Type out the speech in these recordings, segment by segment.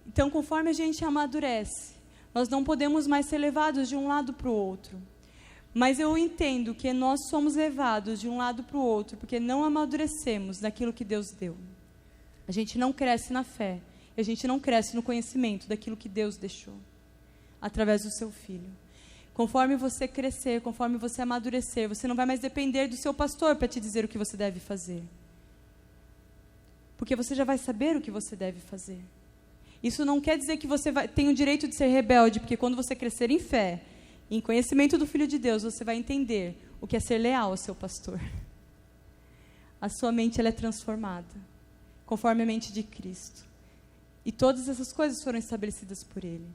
Então, conforme a gente amadurece, nós não podemos mais ser levados de um lado para o outro. Mas eu entendo que nós somos levados de um lado para o outro, porque não amadurecemos naquilo que Deus deu. A gente não cresce na fé, a gente não cresce no conhecimento daquilo que Deus deixou, através do seu Filho. Conforme você crescer, conforme você amadurecer, você não vai mais depender do seu pastor para te dizer o que você deve fazer. Porque você já vai saber o que você deve fazer. Isso não quer dizer que você tem o direito de ser rebelde, porque quando você crescer em fé, em conhecimento do Filho de Deus, você vai entender o que é ser leal ao seu pastor. A sua mente ela é transformada, conforme a mente de Cristo. E todas essas coisas foram estabelecidas por Ele.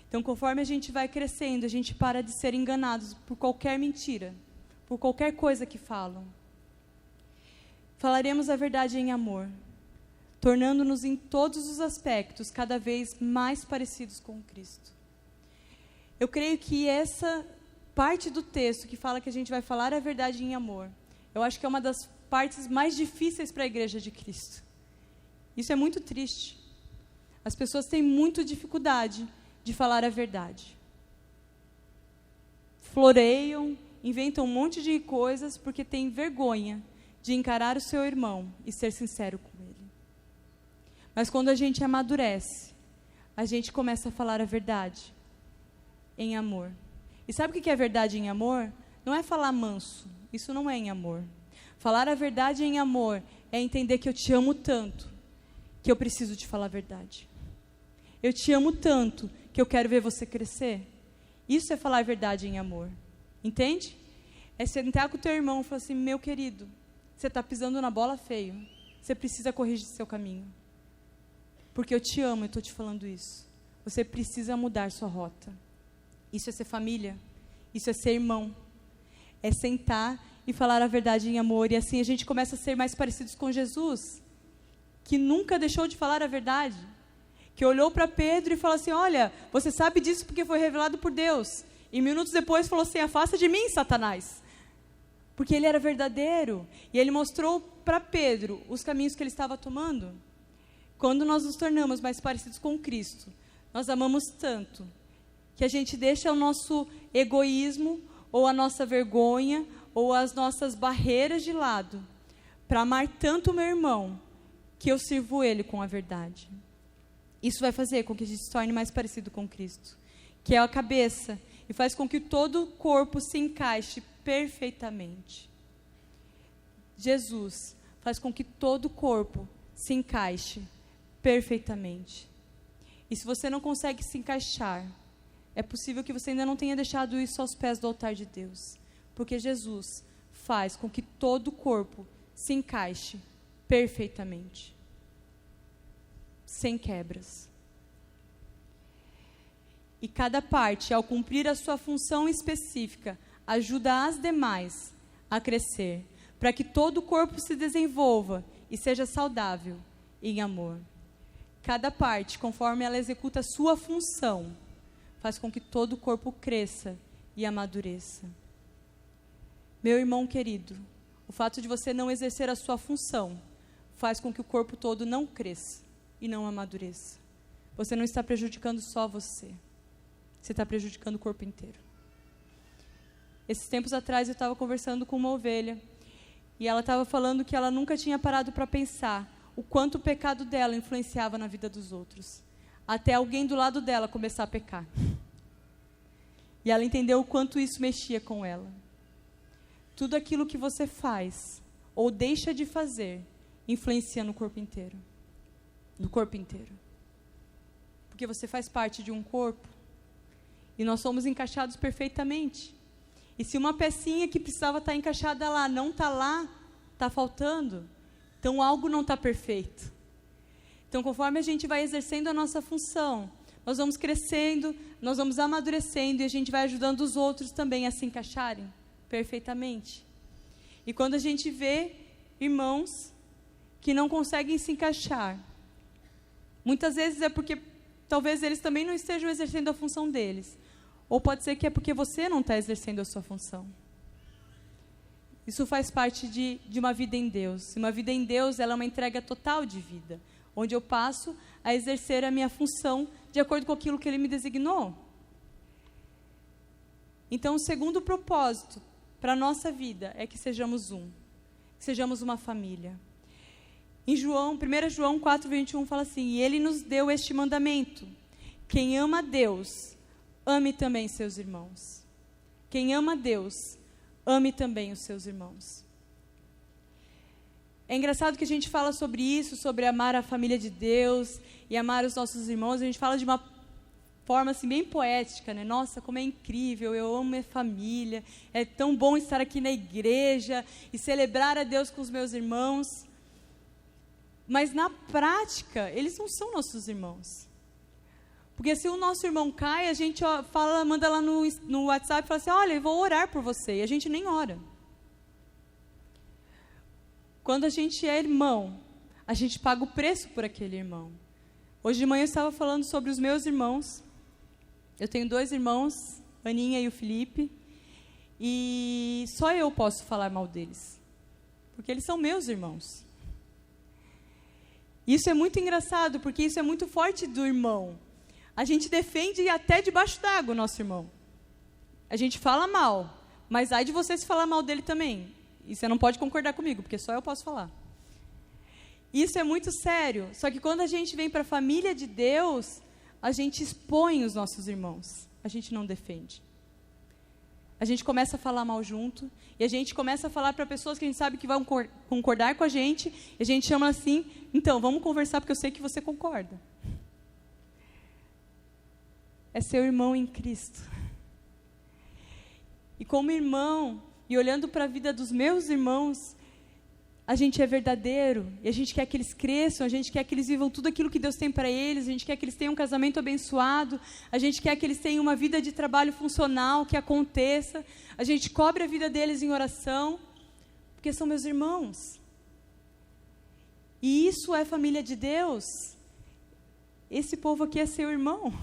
Então, conforme a gente vai crescendo, a gente para de ser enganados por qualquer mentira, por qualquer coisa que falam. Falaremos a verdade em amor, tornando-nos em todos os aspectos cada vez mais parecidos com Cristo. Eu creio que essa parte do texto que fala que a gente vai falar a verdade em amor, eu acho que é uma das partes mais difíceis para a igreja de Cristo. Isso é muito triste. As pessoas têm muita dificuldade de falar a verdade. Floreiam, inventam um monte de coisas porque têm vergonha de encarar o seu irmão e ser sincero com ele. Mas quando a gente amadurece, a gente começa a falar a verdade em amor. E sabe o que é verdade em amor? Não é falar manso, isso não é em amor. Falar a verdade em amor é entender que eu te amo tanto, que eu preciso te falar a verdade. Eu te amo tanto, que eu quero ver você crescer. Isso é falar a verdade em amor. Entende? É sentar com o teu irmão e falar assim, meu querido, você está pisando na bola feio, você precisa corrigir seu caminho. Porque eu te amo e estou te falando isso. Você precisa mudar sua rota. Isso é ser família. Isso é ser irmão. É sentar e falar a verdade em amor. E assim a gente começa a ser mais parecidos com Jesus, que nunca deixou de falar a verdade. Que olhou para Pedro e falou assim, olha, você sabe disso porque foi revelado por Deus. E minutos depois falou assim, afasta de mim, Satanás. Porque ele era verdadeiro. E ele mostrou para Pedro os caminhos que ele estava tomando. Quando nós nos tornamos mais parecidos com Cristo, nós amamos tanto, que a gente deixa o nosso egoísmo, ou a nossa vergonha, ou as nossas barreiras de lado, para amar tanto o meu irmão, que eu sirvo ele com a verdade. Isso vai fazer com que a gente se torne mais parecido com Cristo, que é a cabeça, e faz com que todo o corpo se encaixe perfeitamente. Jesus faz com que todo o corpo se encaixe perfeitamente. E se você não consegue se encaixar, é possível que você ainda não tenha deixado isso aos pés do altar de Deus, porque Jesus faz com que todo o corpo se encaixe perfeitamente, sem quebras. E cada parte, ao cumprir a sua função específica, ajuda as demais a crescer, para que todo o corpo se desenvolva e seja saudável em amor. Cada parte, conforme ela executa a sua função, faz com que todo o corpo cresça e amadureça. Meu irmão querido, o fato de você não exercer a sua função faz com que o corpo todo não cresça e não amadureça. Você não está prejudicando só você. Você está prejudicando o corpo inteiro. Esses tempos atrás eu estava conversando com uma ovelha e ela estava falando que ela nunca tinha parado para pensar o quanto o pecado dela influenciava na vida dos outros, até alguém do lado dela começar a pecar. E ela entendeu o quanto isso mexia com ela. Tudo aquilo que você faz ou deixa de fazer influencia no corpo inteiro. No corpo inteiro. Porque você faz parte de um corpo e nós somos encaixados perfeitamente. E se uma pecinha que precisava estar encaixada lá não está lá, está faltando, então algo não está perfeito. Então, conforme a gente vai exercendo a nossa função, nós vamos crescendo, nós vamos amadurecendo e a gente vai ajudando os outros também a se encaixarem perfeitamente. E quando a gente vê irmãos que não conseguem se encaixar, muitas vezes é porque talvez eles também não estejam exercendo a função deles. Ou pode ser que é porque você não está exercendo a sua função. Isso faz parte de uma vida em Deus. Uma vida em Deus, ela é uma entrega total de vida. onde eu passo a exercer a minha função de acordo com aquilo que Ele me designou. Então, o segundo propósito para a nossa vida é que sejamos que sejamos uma família. Em 1 João 4:21 fala assim: e Ele nos deu este mandamento: quem ama a Deus, ame também seus irmãos. Quem ama a Deus, ame também os seus irmãos. É engraçado que a gente fala sobre isso, sobre amar a família de Deus e amar os nossos irmãos. A gente fala de uma forma assim, bem poética, né? Nossa, como é incrível, eu amo minha família, é tão bom estar aqui na igreja e celebrar a Deus com os meus irmãos. Mas na prática, eles não são nossos irmãos. Porque se o nosso irmão cai, a gente manda lá no WhatsApp e fala assim: olha, eu vou orar por você. E a gente nem ora. Quando a gente é irmão, a gente paga o preço por aquele irmão. Hoje de manhã eu estava falando sobre os meus irmãos. Eu tenho 2 irmãos, a Aninha e o Felipe. E só eu posso falar mal deles. Porque eles são meus irmãos. Isso é muito engraçado, porque isso é muito forte do irmão. A gente defende até debaixo d'água o nosso irmão. A gente fala mal, mas ai de você se falar mal dele também. E você não pode concordar comigo, porque só eu posso falar. Isso é muito sério. Só que quando a gente vem para a família de Deus, a gente expõe os nossos irmãos. A gente não defende. A gente começa a falar mal junto. E a gente começa a falar para pessoas que a gente sabe que vão concordar com a gente. E a gente chama assim: então, vamos conversar porque eu sei que você concorda. É seu irmão em Cristo. E como irmão, e olhando para a vida dos meus irmãos, a gente é verdadeiro, e a gente quer que eles cresçam, a gente quer que eles vivam tudo aquilo que Deus tem para eles, a gente quer que eles tenham um casamento abençoado, a gente quer que eles tenham uma vida de trabalho funcional, que aconteça, a gente cobre a vida deles em oração, porque são meus irmãos. E isso é família de Deus. Esse povo aqui é seu irmão.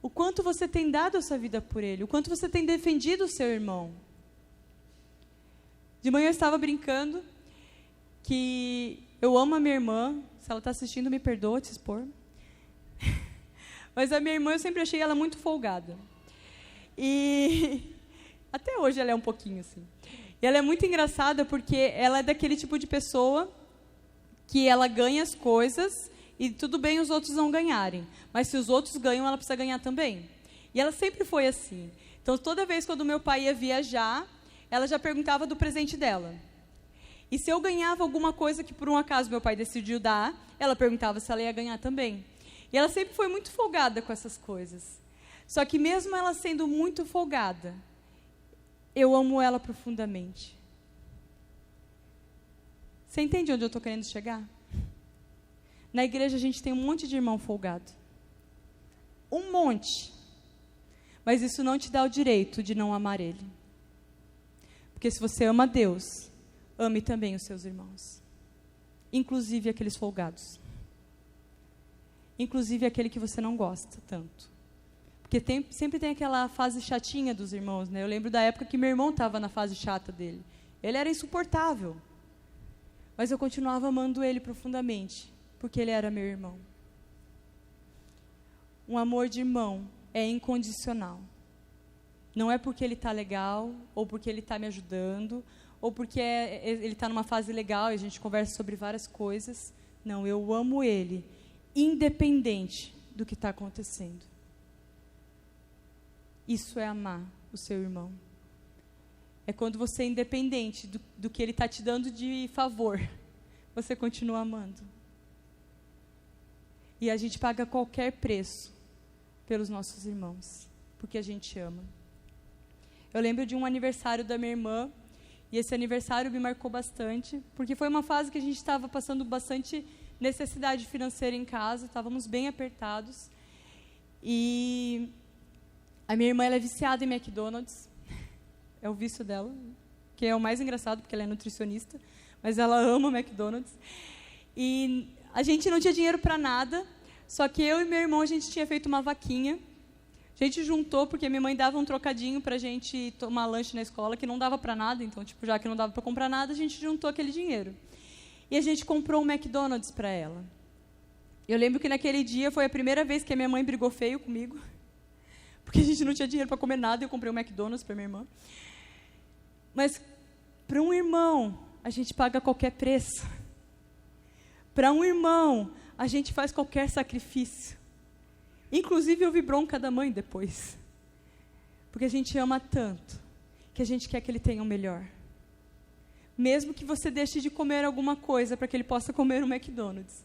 O quanto você tem dado a sua vida por ele, o quanto você tem defendido o seu irmão. De manhã eu estava brincando que eu amo a minha irmã. Se ela está assistindo, me perdoa te expor. Mas a minha irmã, eu sempre achei ela muito folgada. E até hoje ela é um pouquinho assim. E ela é muito engraçada porque ela é daquele tipo de pessoa que ela ganha as coisas e tudo bem os outros não ganharem. Mas se os outros ganham, ela precisa ganhar também. E ela sempre foi assim. Então, toda vez quando meu pai ia viajar, ela já perguntava do presente dela. E se eu ganhava alguma coisa que por um acaso meu pai decidiu dar, ela perguntava se ela ia ganhar também. E ela sempre foi muito folgada com essas coisas. Só que mesmo ela sendo muito folgada, eu amo ela profundamente. Você entende onde eu estou querendo chegar? Na igreja a gente tem um monte de irmão folgado. Um monte. Mas isso não te dá o direito de não amar ele. Porque se você ama Deus, ame também os seus irmãos. Inclusive aqueles folgados. Inclusive aquele que você não gosta tanto. Porque sempre tem aquela fase chatinha dos irmãos, né? Eu lembro da época que meu irmão estava na fase chata dele. Ele era insuportável. Mas eu continuava amando ele profundamente, porque ele era meu irmão. Um amor de irmão é incondicional. Não é porque ele está legal, ou porque ele está me ajudando, ou porque ele está numa fase legal e a gente conversa sobre várias coisas. Não, eu amo ele, independente do que está acontecendo. Isso é amar o seu irmão. É quando você é independente do que ele está te dando de favor, você continua amando. E a gente paga qualquer preço pelos nossos irmãos, porque a gente ama. Eu lembro de um aniversário da minha irmã, e esse aniversário me marcou bastante, porque foi uma fase que a gente estava passando bastante necessidade financeira em casa, estávamos bem apertados, e a minha irmã ela é viciada em McDonald's, é o vício dela, que é o mais engraçado, porque ela é nutricionista, mas ela ama McDonald's, e a gente não tinha dinheiro para nada, só que eu e meu irmão, a gente tinha feito uma vaquinha. A gente juntou, porque minha mãe dava um trocadinho para a gente tomar lanche na escola, que não dava para nada. Então, já que não dava para comprar nada, a gente juntou aquele dinheiro. e a gente comprou um McDonald's para ela. Eu lembro que naquele dia foi a primeira vez que a minha mãe brigou feio comigo, porque a gente não tinha dinheiro para comer nada, e eu comprei um McDonald's para minha irmã. Mas para um irmão, a gente paga qualquer preço. Para um irmão, a gente faz qualquer sacrifício. Inclusive, eu vi bronca da mãe depois. Porque a gente ama tanto, que a gente quer que ele tenha o melhor. Mesmo que você deixe de comer alguma coisa para que ele possa comer um McDonald's.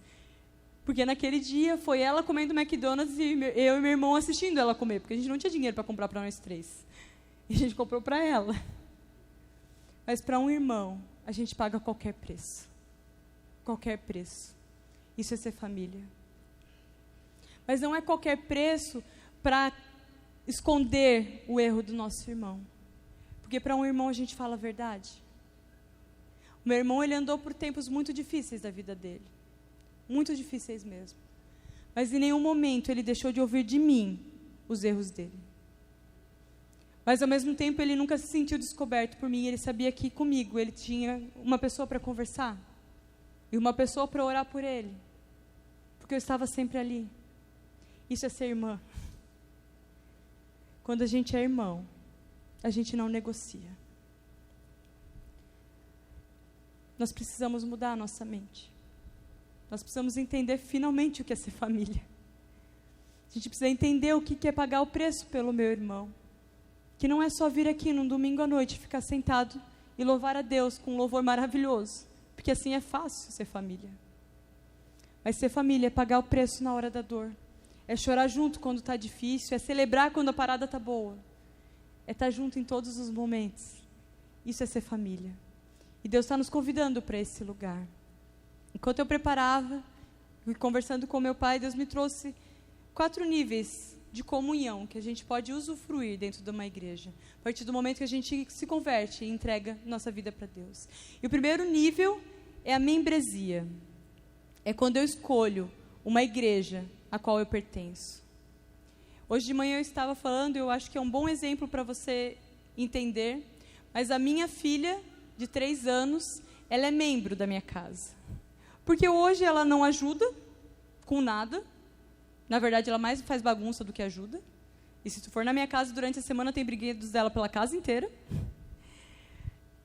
Porque naquele dia foi ela comendo McDonald's e eu e meu irmão assistindo ela comer, porque a gente não tinha dinheiro para comprar para nós três. E a gente comprou para ela. Mas para um irmão, a gente paga qualquer preço. Qualquer preço. Isso é ser família. Mas não é qualquer preço para esconder o erro do nosso irmão. Porque para um irmão a gente fala a verdade. O meu irmão, ele andou por tempos muito difíceis da vida dele. Muito difíceis mesmo. Mas em nenhum momento ele deixou de ouvir de mim os erros dele. Mas ao mesmo tempo ele nunca se sentiu descoberto por mim. Ele sabia que comigo ele tinha uma pessoa para conversar. E uma pessoa para orar por ele. Porque eu estava sempre ali. Isso é ser irmã. Quando a gente é irmão, a gente não negocia. Nós precisamos mudar a nossa mente. Nós precisamos entender finalmente o que é ser família. A gente precisa entender o que é pagar o preço pelo meu irmão. Que não é só vir aqui num domingo à noite, ficar sentado e louvar a Deus com um louvor maravilhoso. Porque assim é fácil ser família. Mas ser família é pagar o preço na hora da dor. É chorar junto quando está difícil, é celebrar quando a parada está boa. É estar junto em todos os momentos. Isso é ser família. E Deus está nos convidando para esse lugar. Enquanto eu preparava, e conversando com meu pai, Deus me trouxe 4 níveis de comunhão que a gente pode usufruir dentro de uma igreja. A partir do momento que a gente se converte e entrega nossa vida para Deus. E o primeiro nível é a membresia. É quando eu escolho uma igreja a qual eu pertenço. Hoje de manhã eu estava falando, eu acho que é um bom exemplo para você entender, mas a minha filha, de 3 anos, ela é membro da minha casa. Porque hoje ela não ajuda com nada. Na verdade, ela mais faz bagunça do que ajuda. E se tu for na minha casa durante a semana, tem brinquedos dela pela casa inteira.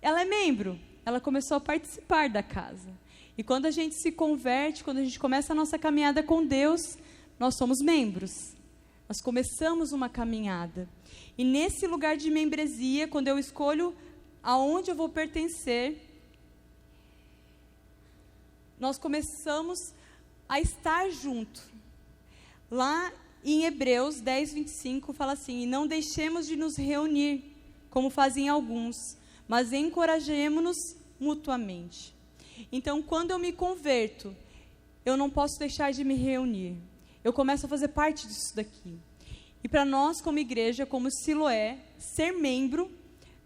Ela é membro. Ela começou a participar da casa. E quando a gente se converte, quando a gente começa a nossa caminhada com Deus, nós somos membros. Nós começamos uma caminhada. E nesse lugar de membresia, quando eu escolho aonde eu vou pertencer, nós começamos a estar junto. Lá em Hebreus 10, 25, fala assim: e não deixemos de nos reunir, como fazem alguns, mas encorajemo-nos mutuamente. Então, quando eu me converto, eu não posso deixar de me reunir. Eu começo a fazer parte disso daqui. E para nós, como igreja, como Siloé, ser membro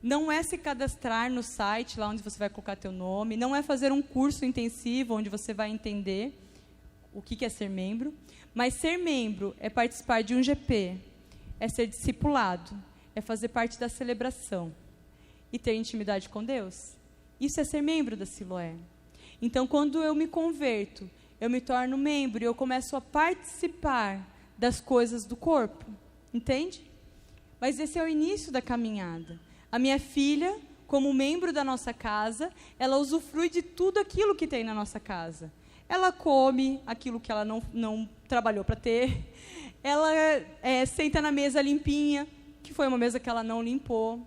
não é se cadastrar no site, lá onde você vai colocar teu nome, não é fazer um curso intensivo, onde você vai entender o que é ser membro, mas ser membro é participar de um GP, é ser discipulado, é fazer parte da celebração e ter intimidade com Deus. Isso é ser membro da Siloé. Então, quando eu me converto, eu me torno membro e eu começo a participar das coisas do corpo, entende? Mas esse é o início da caminhada. A minha filha, como membro da nossa casa, ela usufrui de tudo aquilo que tem na nossa casa. Ela come aquilo que ela não trabalhou para ter. Ela senta na mesa limpinha, que foi uma mesa que ela não limpou.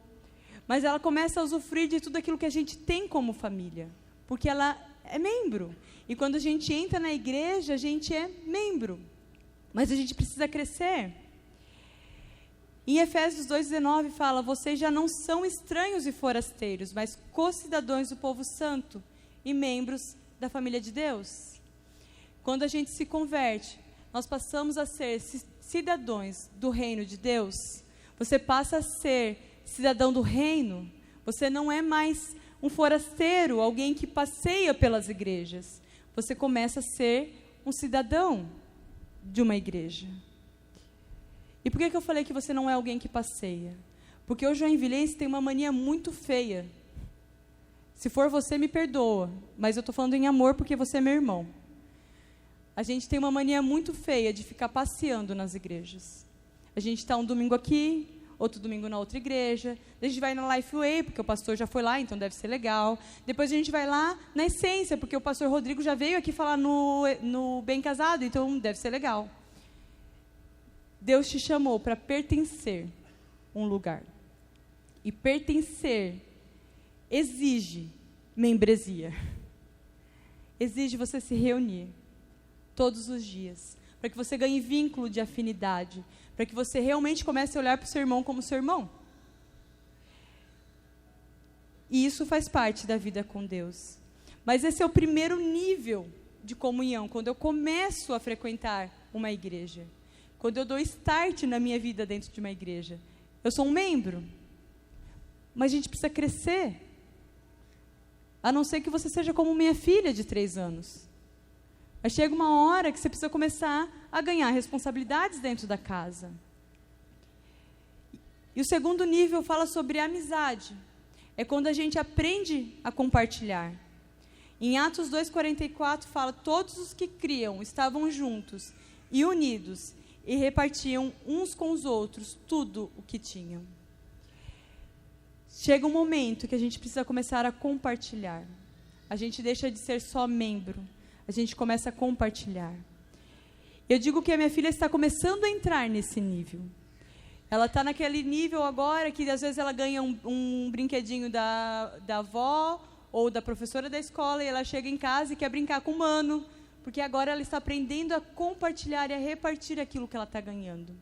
Mas ela começa a usufruir de tudo aquilo que a gente tem como família. Porque ela é membro. E quando a gente entra na igreja, a gente é membro. Mas a gente precisa crescer. Em Efésios 2,19 fala: vocês já não são estranhos e forasteiros, mas co-cidadãos do povo santo e membros da família de Deus. Quando a gente se converte, nós passamos a ser cidadãos do reino de Deus. Você passa a ser cidadão do reino. Você não é mais um forasteiro, alguém que passeia pelas igrejas. Você começa a ser um cidadão de uma igreja. E por que eu falei que você não é alguém que passeia? Porque o joinvilense tem uma mania muito feia Se for você, me perdoa, mas eu estou falando em amor porque você é meu irmão. A gente tem uma mania muito feia de ficar passeando nas igrejas. A gente está um domingo aqui, outro domingo na outra igreja, a gente vai na Lifeway, porque o pastor já foi lá, então deve ser legal. Depois a gente vai lá na Essência, porque o pastor Rodrigo já veio aqui falar no Bem Casado, então deve ser legal. Deus te chamou para pertencer a um lugar. E pertencer exige membresia. Exige você se reunir todos os dias, para que você ganhe vínculo de afinidade, para que você realmente comece a olhar para o seu irmão como seu irmão. E isso faz parte da vida com Deus. Mas esse é o primeiro nível de comunhão, quando eu começo a frequentar uma igreja. Quando eu dou start na minha vida dentro de uma igreja. Eu sou um membro. Mas a gente precisa crescer. A não ser que você seja como minha filha de 3 anos. Mas chega uma hora que você precisa começar a ganhar responsabilidades dentro da casa. E o segundo nível fala sobre amizade. É quando a gente aprende a compartilhar. Em Atos 2,44 fala: todos os que criam estavam juntos e unidos e repartiam uns com os outros tudo o que tinham. Chega um momento que a gente precisa começar a compartilhar. A gente deixa de ser só membro. A gente começa a compartilhar. Eu digo que a minha filha está começando a entrar nesse nível. Ela está naquele nível agora que às vezes ela ganha um brinquedinho da avó ou da professora da escola e ela chega em casa e quer brincar com o mano, porque agora ela está aprendendo a compartilhar e a repartir aquilo que ela está ganhando.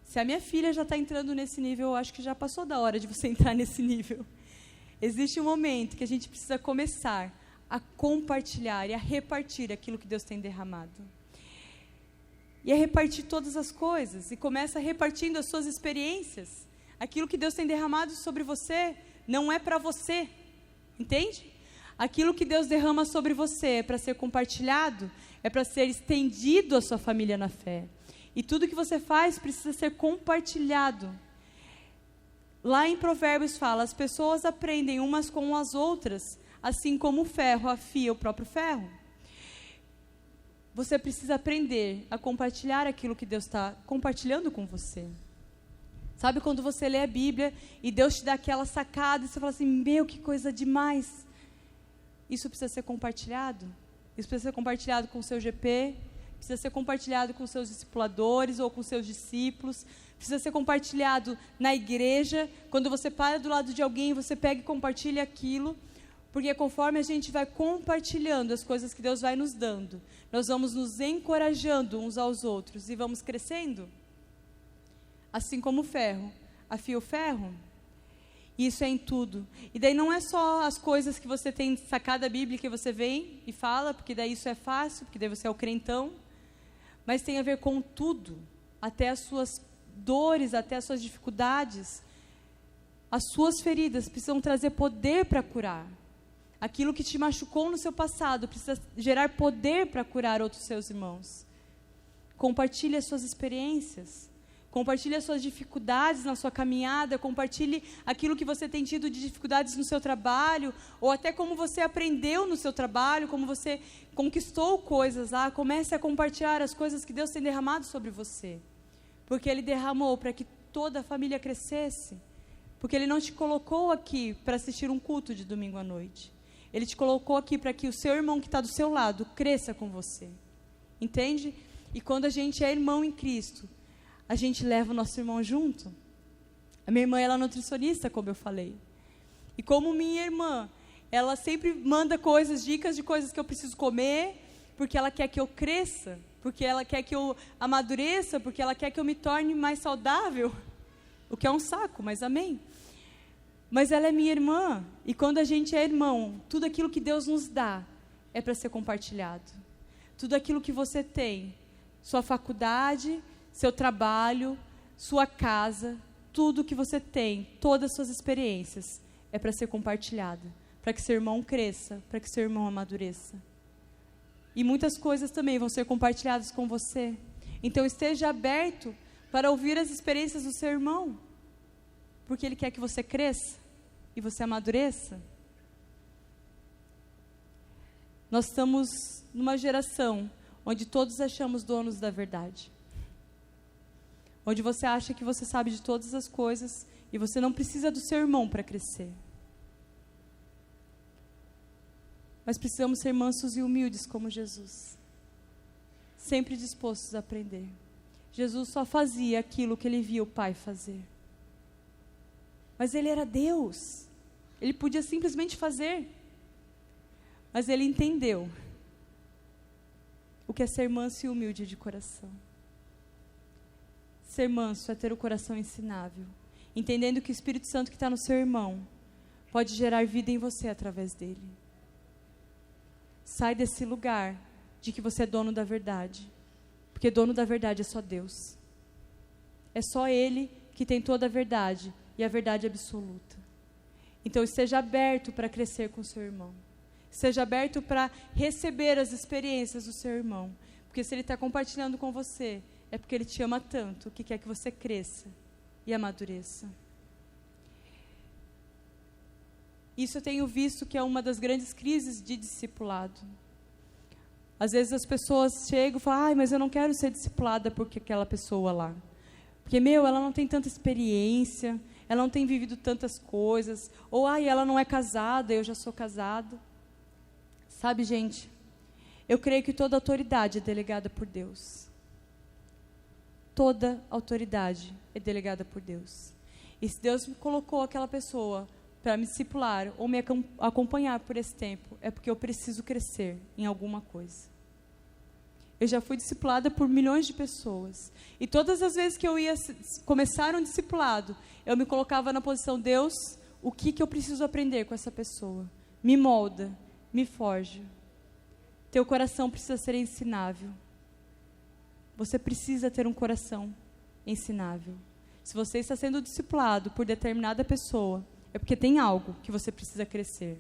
Se a minha filha já está entrando nesse nível, eu acho que já passou da hora de você entrar nesse nível. Existe um momento que a gente precisa começar a compartilhar e a repartir aquilo que Deus tem derramado. E a repartir todas as coisas. E começa repartindo as suas experiências. Aquilo que Deus tem derramado sobre você não é para você. Entende? Aquilo que Deus derrama sobre você é para ser compartilhado, é para ser estendido à sua família na fé. E tudo que você faz precisa ser compartilhado. Lá em Provérbios fala: as pessoas aprendem umas com as outras, assim como o ferro afia o próprio ferro. Você precisa aprender a compartilhar aquilo que Deus está compartilhando com você. Sabe quando você lê a Bíblia e Deus te dá aquela sacada e você fala assim: meu, que coisa demais. Isso precisa ser compartilhado. Isso precisa ser compartilhado com o seu GP, precisa ser compartilhado com seus discipuladores ou com seus discípulos, precisa ser compartilhado na igreja. Quando você para do lado de alguém, você pega e compartilha aquilo. Porque conforme a gente vai compartilhando as coisas que Deus vai nos dando, nós vamos nos encorajando uns aos outros e vamos crescendo. Assim como o ferro afia o ferro. Isso é em tudo. E daí não é só as coisas que você tem sacado da Bíblia que você vem e fala, porque daí isso é fácil, porque daí você é o crentão. Mas tem a ver com tudo. Até as suas dores, até as suas dificuldades. As suas feridas precisam trazer poder para curar. Aquilo que te machucou no seu passado precisa gerar poder para curar outros seus irmãos. Compartilhe as suas experiências. Compartilhe as suas dificuldades na sua caminhada. Compartilhe aquilo que você tem tido de dificuldades no seu trabalho. Ou até como você aprendeu no seu trabalho, como você conquistou coisas lá. Comece a compartilhar as coisas que Deus tem derramado sobre você. Porque Ele derramou para que toda a família crescesse. Porque Ele não te colocou aqui para assistir um culto de domingo à noite. Ele te colocou aqui para que o seu irmão que está do seu lado cresça com você. Entende? E quando a gente é irmão em Cristo, a gente leva o nosso irmão junto. A minha irmã, ela é nutricionista, como eu falei. E como minha irmã, ela sempre manda coisas, dicas de coisas que eu preciso comer, porque ela quer que eu cresça, porque ela quer que eu amadureça, porque ela quer que eu me torne mais saudável. O que é um saco, mas amém. Mas ela é minha irmã, e quando a gente é irmão, tudo aquilo que Deus nos dá é para ser compartilhado. Tudo aquilo que você tem, sua faculdade, seu trabalho, sua casa, tudo que você tem, todas as suas experiências, é para ser compartilhado, para que seu irmão cresça, para que seu irmão amadureça. E muitas coisas também vão ser compartilhadas com você. Então esteja aberto para ouvir as experiências do seu irmão, porque ele quer que você cresça. e você amadureça. Nós estamos numa geração onde todos achamos donos da verdade. Onde você acha que você sabe de todas as coisas e você não precisa do seu irmão para crescer. Mas precisamos ser mansos e humildes como Jesus. Sempre dispostos a aprender. Jesus só fazia aquilo que ele via o Pai fazer. Mas ele era Deus. Ele podia simplesmente fazer. Mas ele entendeu o que é ser manso e humilde de coração. Ser manso é ter o coração ensinável, entendendo que o Espírito Santo que está no seu irmão pode gerar vida em você através dele. Sai desse lugar de que você é dono da verdade, porque dono da verdade é só Deus. É só Ele que tem toda a verdade e a verdade absoluta. Então esteja aberto para crescer com o seu irmão. Seja aberto para receber as experiências do seu irmão. Porque se ele está compartilhando com você, é porque ele te ama tanto, que quer que você cresça e amadureça. Isso eu tenho visto que é uma das grandes crises de discipulado. Às vezes as pessoas chegam e falam, ai, mas eu não quero ser discipulada porque aquela pessoa lá. Porque, ela não tem tanta experiência, ela não tem vivido tantas coisas. Ou, ela não é casada, eu já sou casado. Sabe, gente, eu creio que toda autoridade é delegada por Deus. Toda autoridade é delegada por Deus. E se Deus me colocou aquela pessoa para me discipular ou me acompanhar por esse tempo, é porque eu preciso crescer em alguma coisa. Eu já fui discipulada por milhões de pessoas. E todas as vezes que eu ia começar um discipulado, eu me colocava na posição, Deus, o que eu preciso aprender com essa pessoa? Me molda. Me forja. Teu coração precisa ser ensinável. Você precisa ter um coração ensinável. Se você está sendo discipulado por determinada pessoa, é porque tem algo que você precisa crescer.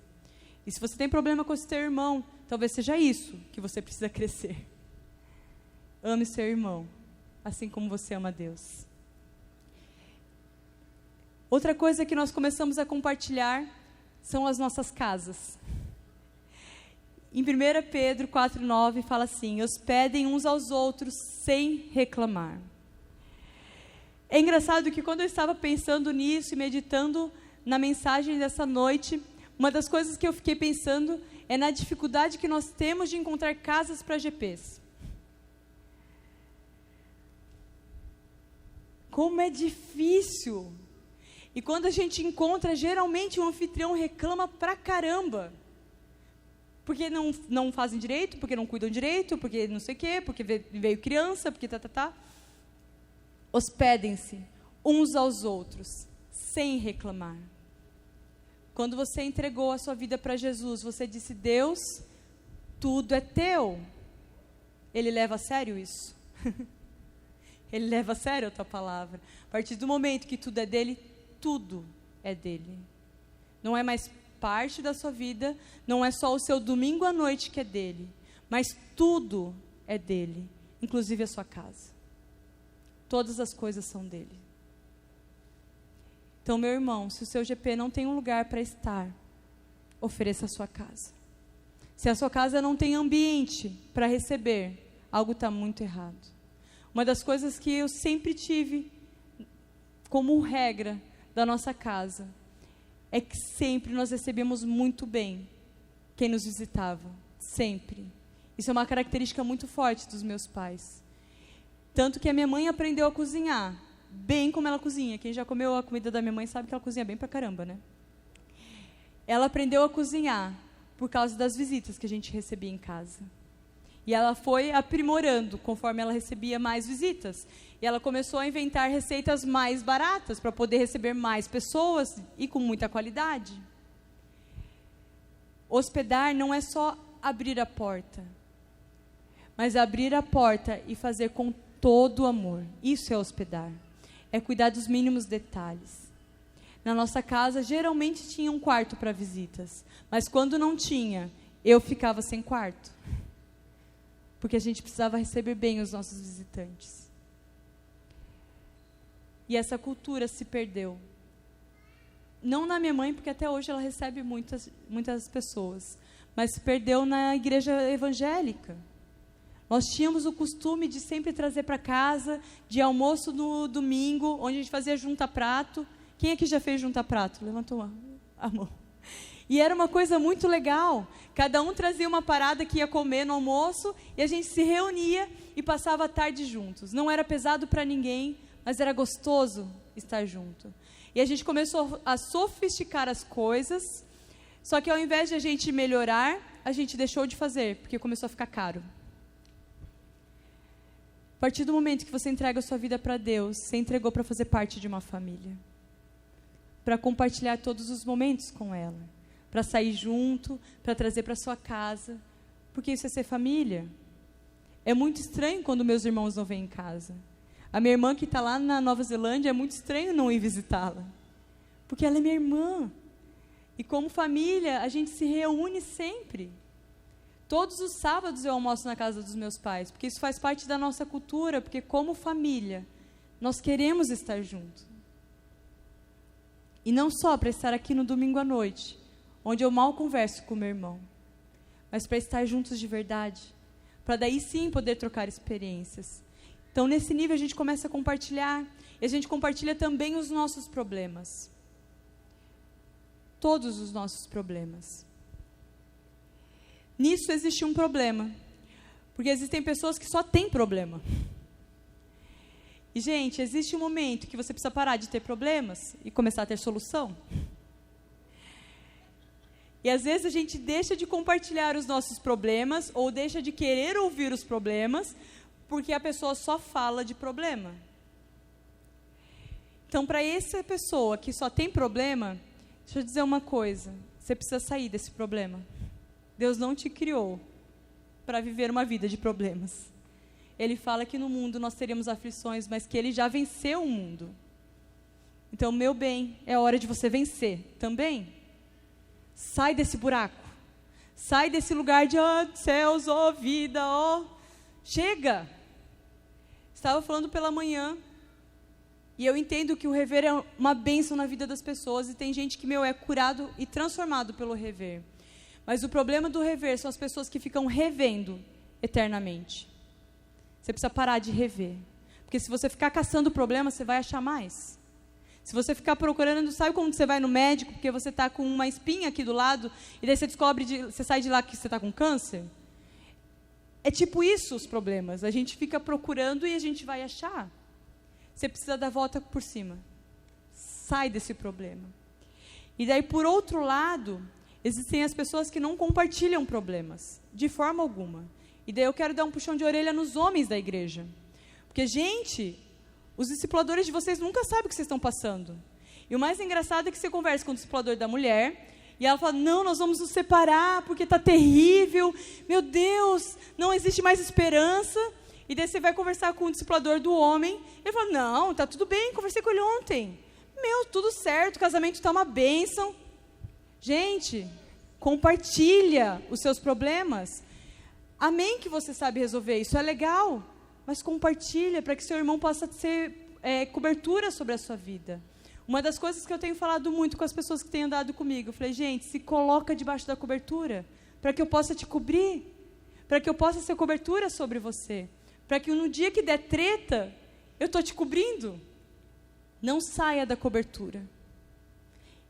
E se você tem problema com o seu irmão, talvez seja isso que você precisa crescer. Ame seu irmão, assim como você ama Deus. Outra coisa que nós começamos a compartilhar são as nossas casas. Em 1 Pedro 4,9 fala assim, hospedem uns aos outros sem reclamar. É engraçado que quando eu estava pensando nisso e meditando na mensagem dessa noite, uma das coisas que eu fiquei pensando é na dificuldade que nós temos de encontrar casas para GPs. Como é difícil! E quando a gente encontra, geralmente o anfitrião reclama pra caramba. Porque não fazem direito, porque não cuidam direito, porque não sei o quê, porque veio criança, porque tá. Hospedem-se uns aos outros, sem reclamar. Quando você entregou a sua vida para Jesus, você disse, Deus, tudo é teu. Ele leva a sério isso? Ele leva a sério a tua palavra. A partir do momento que tudo é dele, tudo é dele. Não é mais parte da sua vida, não é só o seu domingo à noite que é dele, mas tudo é dele, inclusive a sua casa. Todas as coisas são dele. Então, meu irmão, se o seu GP não tem um lugar para estar, ofereça a sua casa. Se a sua casa não tem ambiente para receber, algo está muito errado. Uma das coisas que eu sempre tive como regra da nossa casa é que sempre nós recebemos muito bem quem nos visitava. Sempre. Isso é uma característica muito forte dos meus pais. Tanto que a minha mãe aprendeu a cozinhar bem como ela cozinha. Quem já comeu a comida da minha mãe sabe que ela cozinha bem pra caramba, né? Ela aprendeu a cozinhar por causa das visitas que a gente recebia em casa. E ela foi aprimorando conforme ela recebia mais visitas. E ela começou a inventar receitas mais baratas para poder receber mais pessoas e com muita qualidade. Hospedar não é só abrir a porta, mas abrir a porta e fazer com todo amor. Isso é hospedar. É cuidar dos mínimos detalhes. Na nossa casa, geralmente tinha um quarto para visitas. Mas quando não tinha, eu ficava sem quarto. Porque a gente precisava receber bem os nossos visitantes. E essa cultura se perdeu. não na minha mãe, porque até hoje ela recebe muitas pessoas, mas se perdeu na igreja evangélica. Nós tínhamos o costume de sempre trazer para casa, de almoço no domingo, onde a gente fazia junta-prato. Quem aqui já fez junta-prato? Levantou a mão. E era uma coisa muito legal. Cada um trazia uma parada que ia comer no almoço e a gente se reunia e passava a tarde juntos. Não era pesado para ninguém, mas era gostoso estar junto. E a gente começou a sofisticar as coisas, só que ao invés de a gente melhorar, a gente deixou de fazer, porque começou a ficar caro. A partir do momento que você entrega a sua vida para Deus, você entregou para fazer parte de uma família, para compartilhar todos os momentos com ela, para sair junto, para trazer para sua casa, porque isso é ser família. É muito estranho quando meus irmãos não vêm em casa. A minha irmã que está lá na Nova Zelândia, é muito estranho não ir visitá-la, porque ela é minha irmã. E como família, a gente se reúne sempre. Todos os sábados eu almoço na casa dos meus pais, porque isso faz parte da nossa cultura, porque como família, nós queremos estar juntos. E não só para estar aqui no domingo à noite, onde eu mal converso com meu irmão, mas para estar juntos de verdade, para daí sim poder trocar experiências. Então, nesse nível, a gente começa a compartilhar, e a gente compartilha também os nossos problemas. Todos os nossos problemas. Nisso existe um problema, porque existem pessoas que só têm problema. E, gente, existe um momento que você precisa parar de ter problemas e começar a ter solução. E, às vezes, a gente deixa de compartilhar os nossos problemas, ou deixa de querer ouvir os problemas, porque a pessoa só fala de problema. Então, para essa pessoa que só tem problema, deixa eu dizer uma coisa, você precisa sair desse problema. Deus não te criou para viver uma vida de problemas. Ele fala que no mundo nós teríamos aflições, mas que Ele já venceu o mundo. Então, meu bem, é hora de você vencer também. Sai desse buraco. Sai desse lugar de, céus, vida, chega. Estava falando pela manhã, e eu entendo que o rever é uma bênção na vida das pessoas, e tem gente que, é curado e transformado pelo rever. Mas o problema do rever são as pessoas que ficam revendo eternamente. Você precisa parar de rever. Porque se você ficar caçando problema, você vai achar mais. Se você ficar procurando, sabe como você vai no médico, porque você está com uma espinha aqui do lado, e daí você descobre, você sai de lá que você está com câncer? É tipo isso os problemas. A gente fica procurando e a gente vai achar. Você precisa dar a volta por cima. Sai desse problema. E daí, por outro lado, existem as pessoas que não compartilham problemas, de forma alguma. E daí eu quero dar um puxão de orelha nos homens da igreja. Porque, gente, os discipuladores de vocês nunca sabem o que vocês estão passando. E o mais engraçado é que você conversa com o discipulador da mulher, e ela fala, não, nós vamos nos separar, porque está terrível, meu Deus, não existe mais esperança. E daí você vai conversar com o discipulador do homem, e ele fala, não, está tudo bem, conversei com ele ontem. Meu, tudo certo, o casamento está uma bênção. Gente, compartilha os seus problemas. Amém que você sabe resolver, isso é legal. Mas compartilha para que seu irmão possa ser cobertura sobre a sua vida. Uma das coisas que eu tenho falado muito com as pessoas que têm andado comigo, eu falei, gente, se coloca debaixo da cobertura, para que eu possa te cobrir, para que eu possa ser cobertura sobre você, para que no dia que der treta, eu estou te cobrindo. Não saia da cobertura.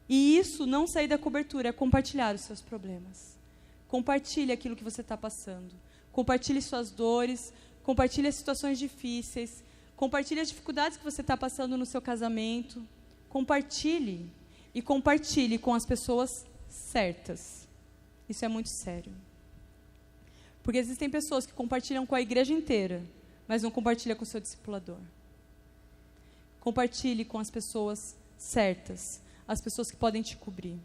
E isso, não sair da cobertura, é compartilhar os seus problemas. Compartilhe aquilo que você está passando. Compartilhe suas dores, compartilhe as situações difíceis, compartilhe as dificuldades que você está passando no seu casamento. Compartilhe. E compartilhe com as pessoas certas. Isso é muito sério. Porque existem pessoas que compartilham com a igreja inteira, mas não compartilham com o seu discipulador. Compartilhe com as pessoas certas, as pessoas que podem te cobrir.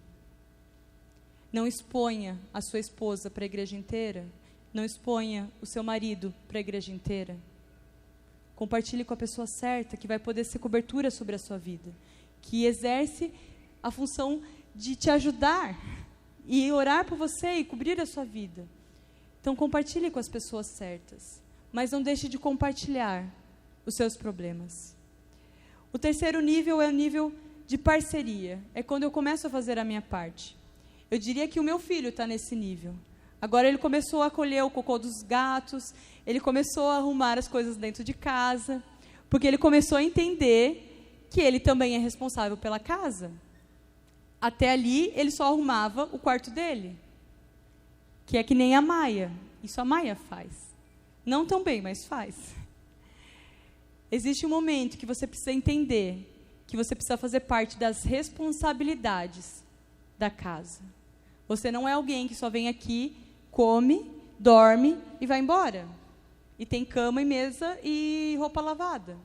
Não exponha a sua esposa para a igreja inteira, não exponha o seu marido para a igreja inteira. Compartilhe com a pessoa certa, que vai poder ser cobertura sobre a sua vida, que exerce a função de te ajudar e orar por você e cobrir a sua vida. Então, compartilhe com as pessoas certas, mas não deixe de compartilhar os seus problemas. O terceiro nível é o nível de parceria. É quando eu começo a fazer a minha parte. Eu diria que o meu filho está nesse nível. Agora ele começou a colher o cocô dos gatos, ele começou a arrumar as coisas dentro de casa, porque ele começou a entender que ele também é responsável pela casa. Até ali, ele só arrumava o quarto dele, que é que nem a Maia. Isso a Maia faz. Não tão bem, mas faz. Existe um momento que você precisa entender que você precisa fazer parte das responsabilidades da casa. Você não é alguém que só vem aqui, come, dorme e vai embora. E tem cama e mesa e roupa lavada.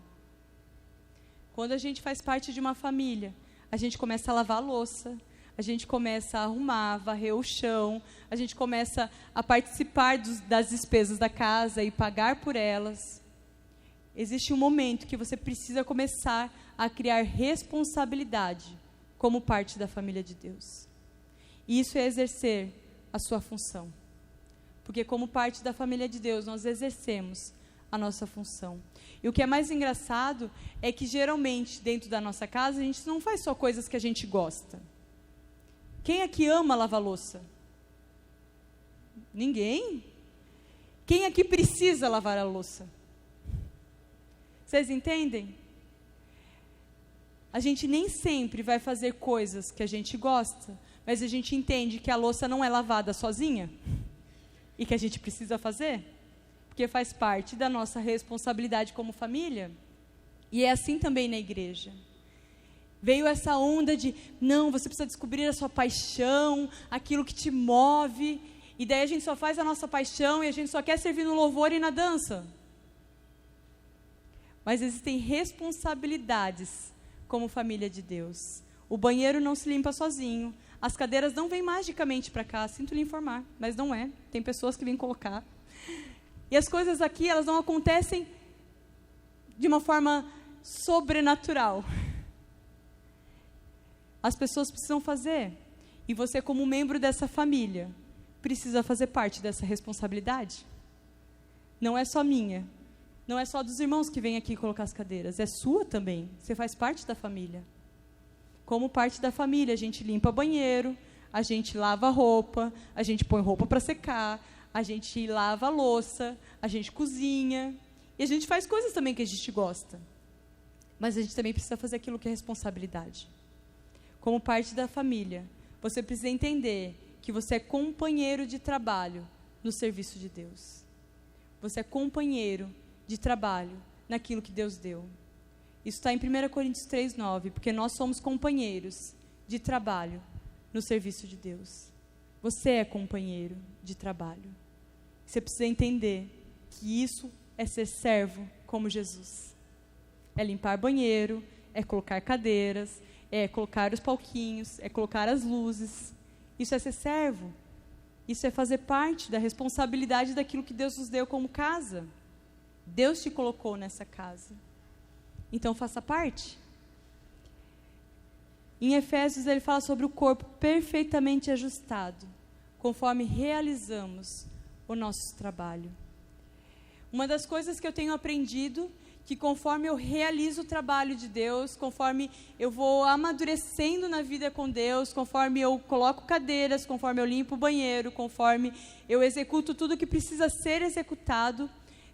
Quando a gente faz parte de uma família, a gente começa a lavar a louça, a gente começa a arrumar, varrer o chão, a gente começa a participar das despesas da casa e pagar por elas. Existe um momento que você precisa começar a criar responsabilidade como parte da família de Deus. E isso é exercer a sua função. Porque como parte da família de Deus, nós exercemos a nossa função. E o que é mais engraçado é que geralmente dentro da nossa casa a gente não faz só coisas que a gente gosta. Quem aqui ama lavar louça? Ninguém? Quem aqui precisa lavar a louça? Vocês entendem? A gente nem sempre vai fazer coisas que a gente gosta, mas a gente entende que a louça não é lavada sozinha e que a gente precisa fazer, porque faz parte da nossa responsabilidade como família. E é assim também na igreja. Veio essa onda de, não, você precisa descobrir a sua paixão, aquilo que te move, e daí a gente só faz a nossa paixão e a gente só quer servir no louvor e na dança. Mas existem responsabilidades como família de Deus. O banheiro não se limpa sozinho, as cadeiras não vêm magicamente para cá, sinto lhe informar, mas não é, tem pessoas que vêm colocar. E as coisas aqui, elas não acontecem de uma forma sobrenatural. As pessoas precisam fazer. E você, como membro dessa família, precisa fazer parte dessa responsabilidade. Não é só minha. Não é só dos irmãos que vêm aqui colocar as cadeiras. É sua também. Você faz parte da família. Como parte da família, a gente limpa banheiro, a gente lava roupa, a gente põe roupa para secar, a gente lava a louça, a gente cozinha. E a gente faz coisas também que a gente gosta. Mas a gente também precisa fazer aquilo que é responsabilidade. Como parte da família, você precisa entender que você é companheiro de trabalho no serviço de Deus. Você é companheiro de trabalho naquilo que Deus deu. Isso está em 1 Coríntios 3:9, porque nós somos companheiros de trabalho no serviço de Deus. Você é companheiro de trabalho. Você precisa entender que isso é ser servo como Jesus. É limpar banheiro, é colocar cadeiras, é colocar os palquinhos, é colocar as luzes. Isso é ser servo. Isso é fazer parte da responsabilidade daquilo que Deus nos deu como casa. Deus te colocou nessa casa. Então faça parte. Em Efésios ele fala sobre o corpo perfeitamente ajustado, conforme realizamos o nosso trabalho. Uma das coisas que eu tenho aprendido, que conforme eu realizo o trabalho de Deus, conforme eu vou amadurecendo na vida com Deus, conforme eu coloco cadeiras, conforme eu limpo o banheiro, conforme eu executo tudo que precisa ser executado,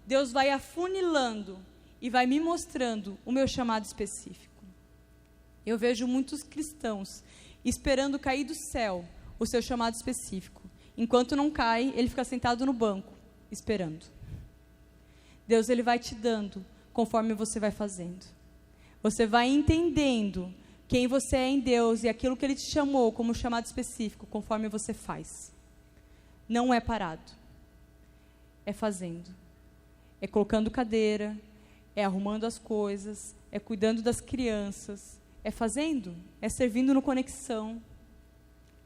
Deus vai afunilando e vai me mostrando o meu chamado específico. Eu vejo muitos cristãos esperando cair do céu o seu chamado específico. Enquanto não cai, ele fica sentado no banco, esperando. Deus, ele vai te dando conforme você vai fazendo. Você vai entendendo quem você é em Deus e aquilo que ele te chamou como chamado específico, conforme você faz. Não é parado. É fazendo. É colocando cadeira, é arrumando as coisas, é cuidando das crianças, é fazendo, é servindo no conexão.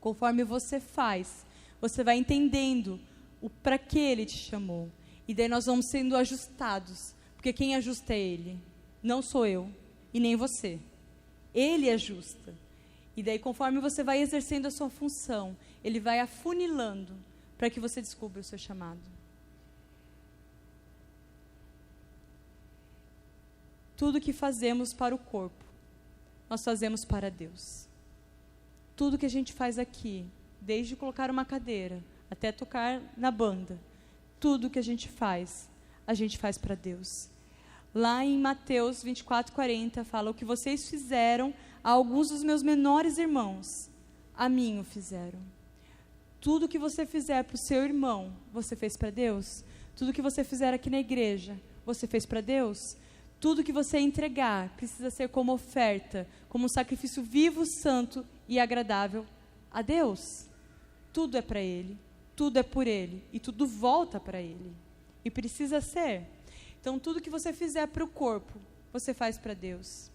Conforme você faz, você vai entendendo o para que ele te chamou. E daí nós vamos sendo ajustados. Porque quem ajusta é ele, não sou eu e nem você. Ele ajusta. E daí, conforme você vai exercendo a sua função, ele vai afunilando para que você descubra o seu chamado. Tudo que fazemos para o corpo, nós fazemos para Deus. Tudo que a gente faz aqui, desde colocar uma cadeira até tocar na banda, tudo que a gente faz para Deus. Lá em Mateus 24:40 fala: o que vocês fizeram a alguns dos meus menores irmãos, a mim o fizeram. Tudo que você fizer para o seu irmão, você fez para Deus. Tudo que você fizer aqui na igreja, você fez para Deus. Tudo que você entregar precisa ser como oferta, como um sacrifício vivo, santo e agradável a Deus. Tudo é para Ele, tudo é por Ele e tudo volta para Ele. E precisa ser. Então, tudo que você fizer para o corpo, você faz para Deus.